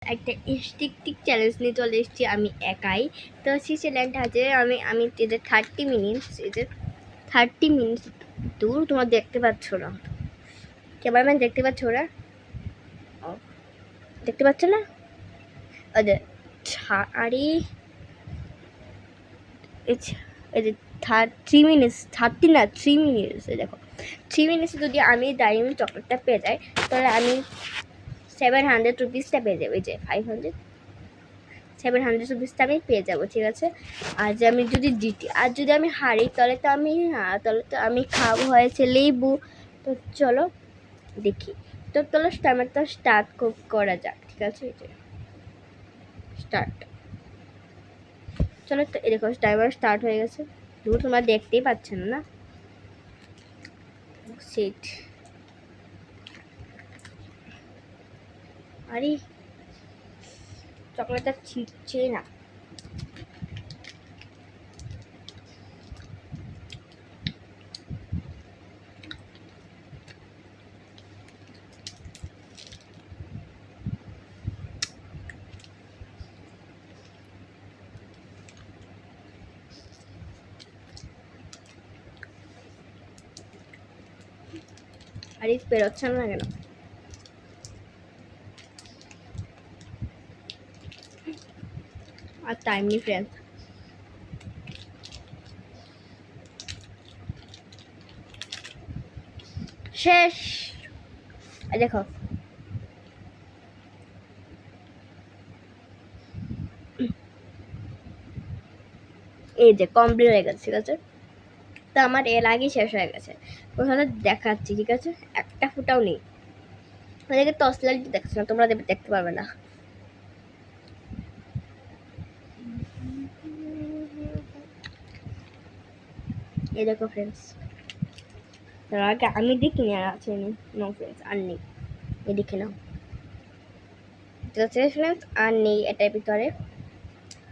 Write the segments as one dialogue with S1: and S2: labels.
S1: একটা stick challenge নিয়ে চলে এসেছি আমি একাই। তো সেই চ্যালেঞ্জটা আছে আমি এদের 30 মিনিটস এদের 30 মিনিটস দূর তোমরা দেখতে পাচ্ছ না, ক্যামেরাম্যান দেখতে পাচ্ছ ওরা দেখতে পাচ্ছ না ওদের আরে এদের 3 মিনিটস 30 না 3 মিনিটস দেখো 3 মিনিটসে যদি আমি ডায়মন্ড চকলেটটা পেয়ে যাই তাহলে আমি 700 রুপিসটা পেয়ে যাবো। এই যে 700 রুপিসটা আমি পেয়ে যাবো, ঠিক আছে। আর যে আমি যদি জিতি আর যদি আমি হারি তাহলে তো আমি খাবো হয়েছে লেবু। তো চলো দেখি, তো চলো টাইমারটা স্টার্ট করা যাক, ঠিক আছে। এই যে স্টার্ট, চলো তো এই দেখো টাইমার স্টার্ট হয়ে গেছে। দূর তোমরা দেখতেই পাচ্ছেন না সেট। আরে চকলেটটা ছিটছে না। আরে বেরোচ্ছে না কেন? আর টাইম নেই ফ্রেন্ড। শেষ। দেখো এই যে কমপ্লিট হয়ে গেছে, ঠিক আছে। তো আমার এর আগেই শেষ হয়ে গেছে, ওখানে দেখাচ্ছি, ঠিক আছে। একটা ফুটাও নেই, ওদেরকে টর্চ লাইট দেখছো না, তোমরা দেখতে পারবে না। এই দেখো ফ্রেন্ডস, তার আগে আমি দেখিনি আর আছে নো ফ্রেন্ডস, আর নেই, এই দেখে নাও, ঠিক আছে ফ্রেন্ডস, আর নেই এটার ভিতরে।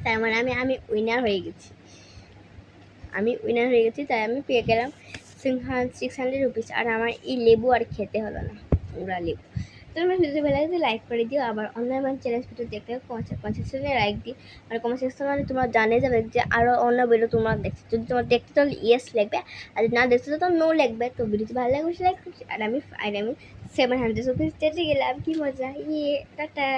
S1: তার মানে আমি উইনার হয়ে গেছি, তাই আমি পেয়ে গেলাম 600 রুপিস। আর আমার এই লেবু আর খেতে হলো না, পুরা লেবু। তো আমার ভিডিও ভালো লাগলে লাইক করে দিও, আবার অনলাইন চ্যালেঞ্জ ভিডিও দেখতে কমেন্ট সেকশনে লাইক দিই। আর কমেন্ট সেকশনে মানে তোমরা জানে যাবে যে আরও অন্য ভিডিও তোমরা দেখছো। যদি তোমার দেখতে তাহলে ইয়েস লিখবে, আর যদি না দেখছো তো নো লিখবে। তো ভিডিওটি ভালো লাগবে লাইক করছি। আর আমি 700 রুপিস চেটে গেলাম, কি মজা, টাটা।